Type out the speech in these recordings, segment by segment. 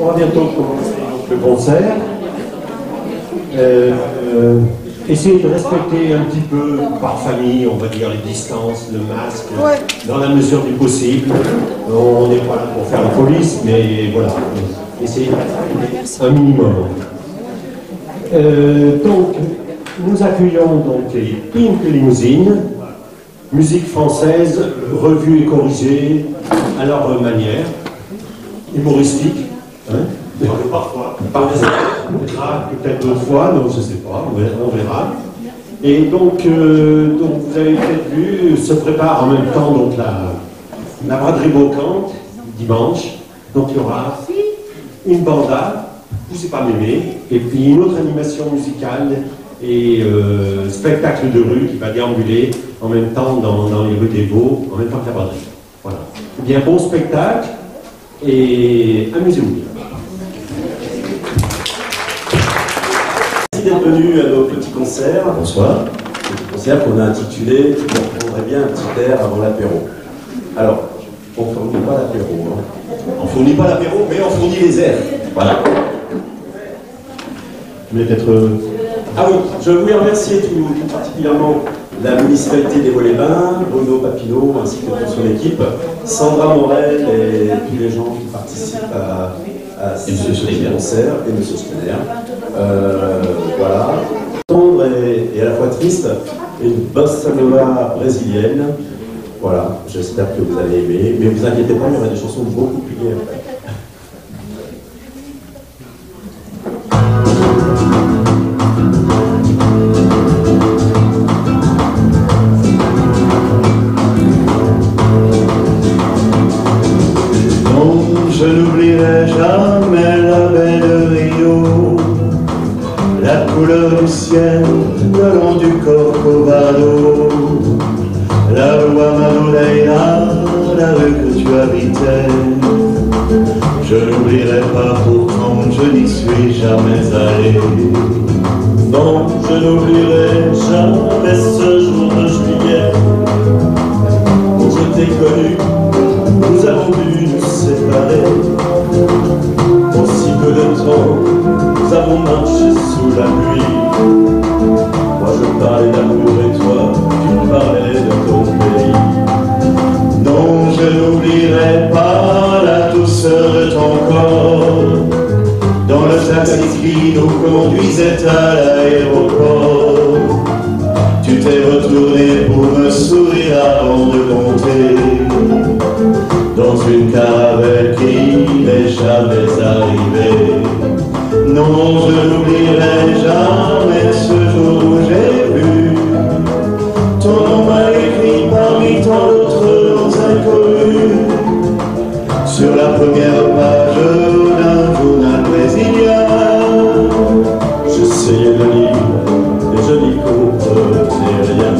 On va bientôt commencer le concert. Essayez de respecter un petit peu par famille, on va dire, les distances, le masque, dans la mesure du possible. On n'est pas là pour faire la police, mais voilà, essayez de respecter un minimum. Donc, nous accueillons donc les Pink Limousine, musique française, revue et corrigée à leur manière, humoristique, hein, parfois, peut-être d'autres fois, donc je ne sais pas, on verra. Et donc vous avez peut-être vu, se prépare en même temps donc la braderie brocante, dimanche. Donc il y aura une banda, Poussez pas mémé, et puis une autre animation musicale et spectacle de rue qui va déambuler en même temps dans les rues des Vaux, en même temps que la braderie. Voilà. Eh bien, bon spectacle et amusez-vous bien. Merci d'être venu à nos petits concerts. Bonsoir. Petit concert qu'on a intitulé « On prendrait bien un petit air avant l'apéro ». Alors, on ne fournit pas l'apéro. Hein. On ne fournit pas l'apéro, mais on fournit les airs. Voilà. Mais peut-être... Ah oui, je voulais remercier tout particulièrement la municipalité des Vaux-les-Bains, Bruno Papineau, ainsi que toute son équipe, Sandra Morel et tous les gens qui participent à ce concert, et M. Steiner. Voilà. Tendre et à la fois triste, une bossa nova brésilienne. Voilà, j'espère que vous allez aimer. Mais vous inquiétez pas, il y aura des chansons beaucoup plus gaies après. Je n'oublierai jamais la baie de Rio, la couleur du ciel, le long du Corcovado, la rue Manuela, la rue que tu habitais. Je n'oublierai pas pourtant, je n'y suis jamais allé. Non, je n'oublierai jamais ce jour de juillet où je t'ai connu. Nous avons dû nous séparer. Aussi peu de temps, nous avons marché sous la pluie. Moi je parlais d'amour et toi, tu parlais de ton pays. Non, je n'oublierai pas la douceur de ton corps dans le taxi qui nous conduisait à l'aéroport. Tu t'es retourné pour me sourire avant de monter dans une caravelle qui n'est jamais arrivée. Non, je n'oublierai jamais ce jour où j'ai vu ton nom mal écrit parmi tant d'autres noms inconnus sur la première page d'un journal brésilien. J'essayais de lire et je n'y comprenais rien.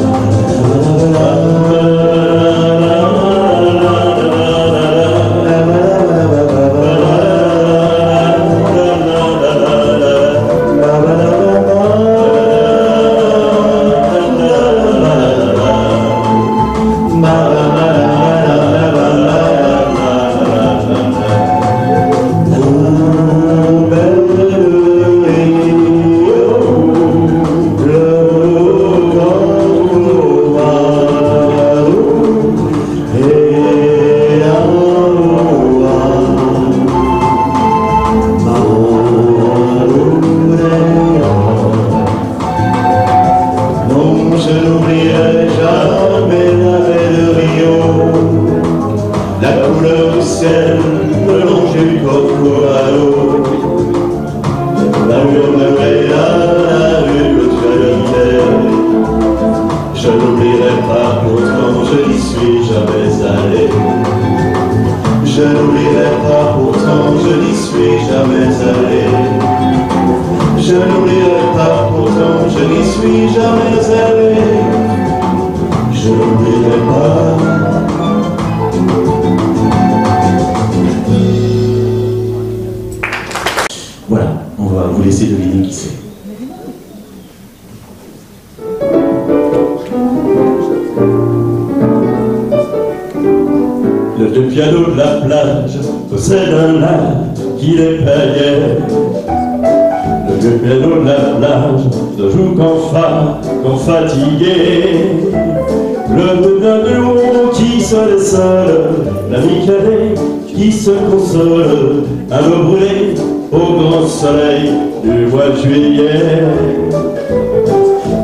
Voilà, on va vous laisser deviner qui c'est. Le piano de la plage possède un lac qui les payait. Le vieux piano de la plage ne joue qu'en fatigué. Le boudin de l'eau qui seul est seul, l'ami cadet qui se console, à l'eau brûlée au grand soleil du mois de juillet.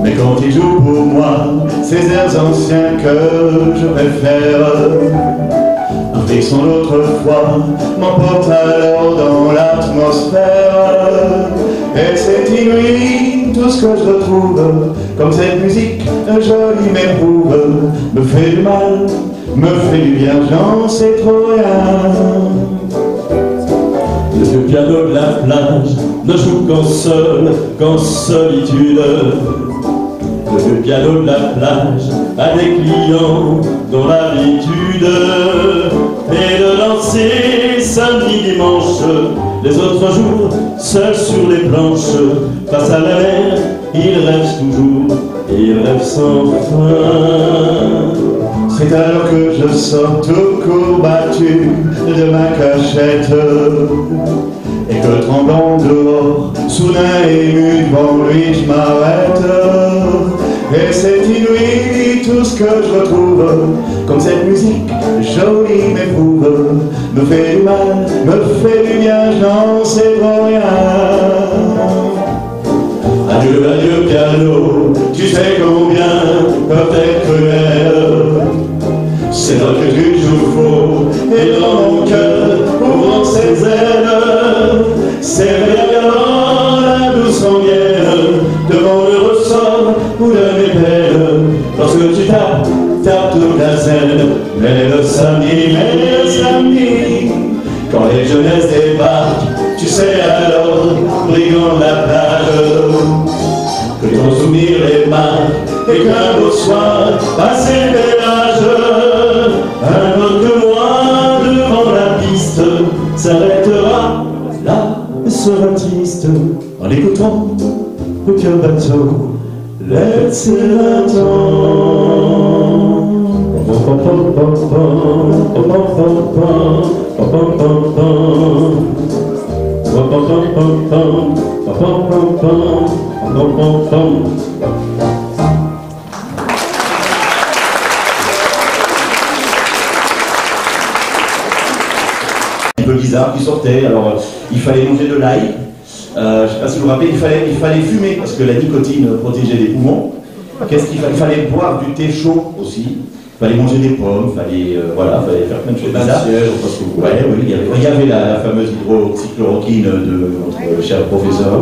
Mais quand il joue pour moi ces airs anciens que je préfère, un frisson d'autrefois m'emporte alors dans l'atmosphère. Et c'est inouï tout ce que je retrouve, comme cette musique jolie m'éprouve, me fait du mal, me fait du bien, j'en sais trop rien. Le vieux piano de la plage ne joue qu'en solitude. Le vieux piano de la plage a des clients dont l'habitude est de danser samedi, dimanche, les autres jours, seul sur les planches, face à la mer, il rêve toujours, il rêve sans fin. C'est alors que je sors tout courbattu de ma cachette, et que tremblant dehors, soudain ému devant lui, je m'arrête. Et c'est inouï tout ce que je retrouve, comme cette musique jolie m'éprouve, me fait du mal, me fait du bien, j'en sais trop rien. Adieu, adieu piano, tu sais combien peuvent être cruels. C'est là que tu joues faux, et dans mon cœur, ouvrant ses ailes, c'est réellement la douce rengaine, devant le ressort ou le mépèle, lorsque tu tapes toute la scène. Mais le samedi, quand les jeunesses débarquent, tu sais alors, brigand de la plage, que ton souvenir les marque, et qu'un beau soir, passé l'âge, un autre que moi devant la piste s'arrêtera là et sera triste en écoutant le cœur bateau, Led Un peu bizarre qui sortait, alors il fallait manger de l'ail. Je ne sais pas si vous vous rappelez, il fallait fumer parce que la nicotine protégeait les poumons. Qu'est-ce qu'il fallait? Il fallait boire du thé chaud aussi. Il fallait manger des pommes, voilà, fallait faire plein de choses bizarres. Oui, il y avait la fameuse hydroxychloroquine de notre cher professeur.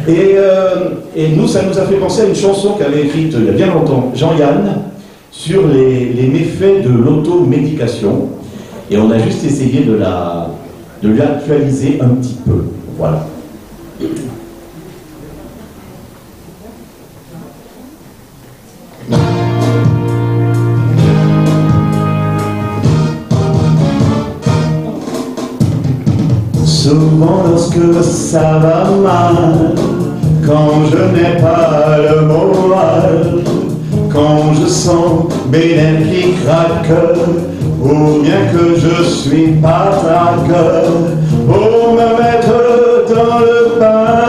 Et nous, ça nous a fait penser à une chanson qu'avait écrite il y a bien longtemps Jean-Yann sur les méfaits de l'automédication. Et on a juste essayé de l'actualiser un petit peu. Voilà. Souvent lorsque ça va mal, quand je n'ai pas le moral, quand je sens mes nerfs qui craquent, ou bien que je suis patraque, pour me mettre dans le bain,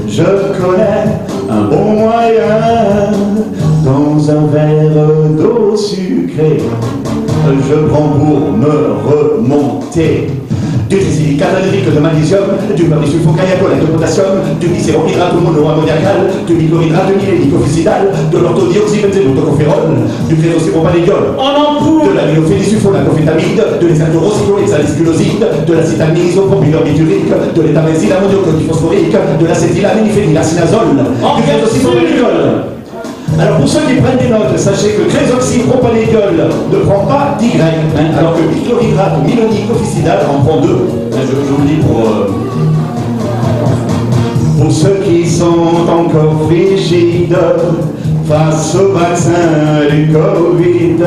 je connais un bon moyen. Dans un verre d'eau sucrée, je prends pour me remonter du glycylate anhydrique de magnésium, du sulfocaïacol de potassium, du glycérohydrate monoammoniacal, du microhydrate nicofusidal, de l'orthodioxybenzénotocophéron, du clédocéropalédiol, en ampoule, de l'aminophénylsulfonacophétamide, de l'hexatoroscyclohexadisculoside, de l'acétamilisopropylorbiturrique, de l'étamésile ammoniochloriphosphorique, de l'acétylaminiphénylacinazole, du clédocypropalédiol. Alors pour ceux qui prennent des notes, sachez que clédoxypropalédiol ne prend pas d'Y, alors que microhydrate milonicoficidal en prend 2. Je vous le dis pour ceux qui sont encore frigides face au vaccin du Covid,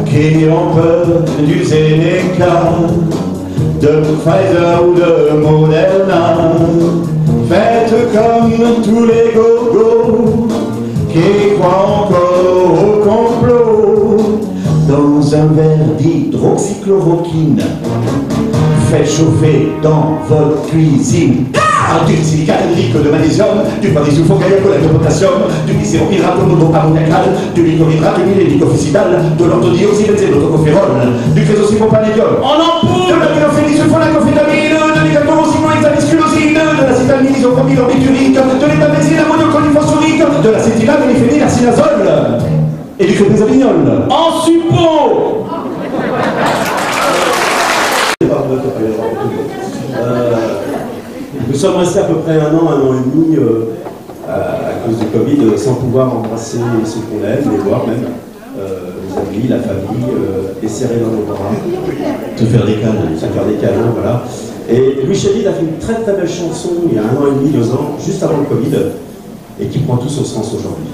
qui ont peur du Zeneca, de Pfizer ou de Moderna. Faites comme tous les gogos qui croient encore au complot. Dans un verre d'hydroxychloroquine, faites chauffer dans votre cuisine. Un tube silicate hydrique de magnésium, du paris-sulfogaillacolate de potassium, du glycérohydrate monoammoniacal, du glycolidrate humilénicoficital, de l'orthodioxybenzène d'autocophérol, du crésocypropanédiol, En ampoule. de la phénylphénylsulfonacophétamine, de l'écaltorosinohexanisculosine, de l'acétamine isopropyl orbiturique, de l'étamésine ammoniocoliphosphorique, de l'acétylaminiphénylarcinazole et du crépézavignol. En suppôt. Nous sommes restés à peu près un an et demi à cause du Covid sans pouvoir embrasser ceux qu'on aime, les voir même, les amis, la famille, les serrer dans nos bras. Se faire des câlins. Se faire des câlins, voilà. Et Louis Chédid a fait une très très belle chanson il y a 1 an et demi, 2 ans, juste avant le Covid, et qui prend tout son sens aujourd'hui.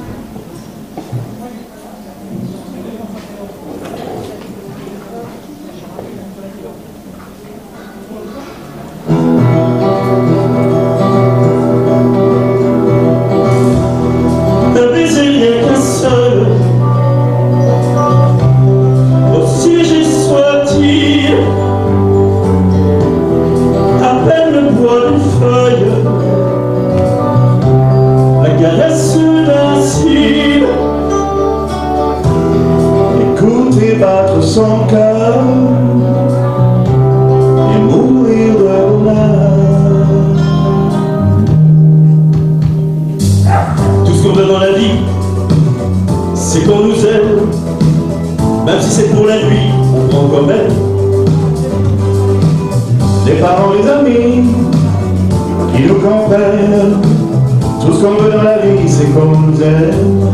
Écoutez battre son cœur et mourir de bonheur. Tout ce qu'on veut dans la vie, c'est qu'on nous aime. Même si c'est pour la nuit, on prend quand même. Les parents, les amis qui nous comprennent. Tout ce qu'on veut dans la vie, c'est qu'on nous aime.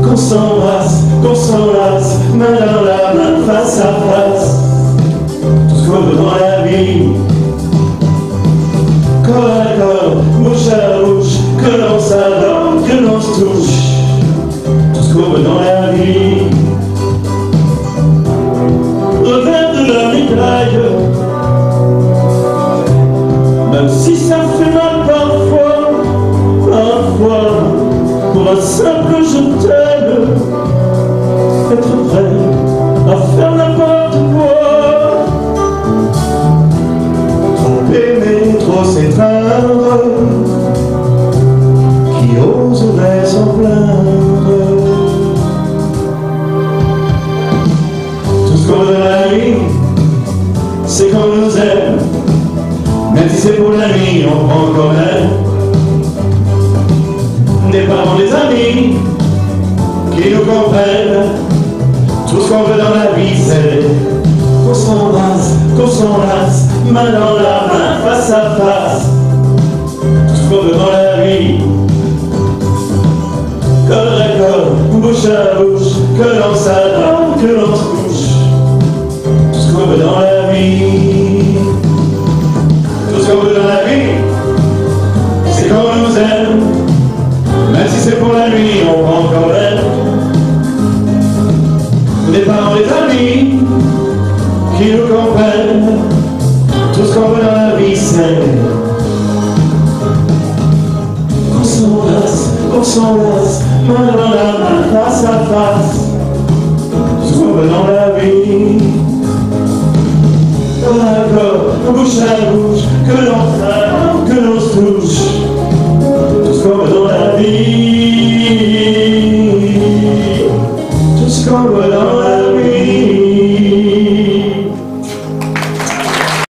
Qu'on s'enlace, main dans la main, face à face. Tout ce qu'on veut dans la vie, corps à corps, bouche à bouche, que l'on s'adore, que l'on se touche. Tout ce qu'on veut dans la vie, revers de la médaille. Même si ça fait mal parfois, pour un simple je t'aime, être prêt à faire n'importe quoi. Trop aimer, trop s'étreindre, qui oserait s'en plaindre. Tout ce qu'on veut dans la vie, c'est qu'on nous aime. Même si c'est pour la nuit, on prend quand même. Des parents, des amis qui nous comprennent. Tout ce qu'on veut dans la vie, c'est qu'on s'enlace, main dans la main, face à face. Tout ce qu'on veut dans la vie, corps à corps, bouche à bouche, que l'on s'adore, que l'on se couche. Tout ce qu'on veut dans la vie, tout ce qu'on veut dans la vie, c'est qu'on nous aime. Même si c'est pour la nuit, on prend quand même. Les parents, les amis qui nous comprennent. Tout ce qu'on veut dans la vie, c'est qu'on s'enlace, main dans la main, face à face. Tout ce qu'on veut dans la vie, corps à corps, bouche à bouche, que l'on s'aime, que l'on se touche. Tout ce qu'on veut dans la vie, tout ce qu'on veut dans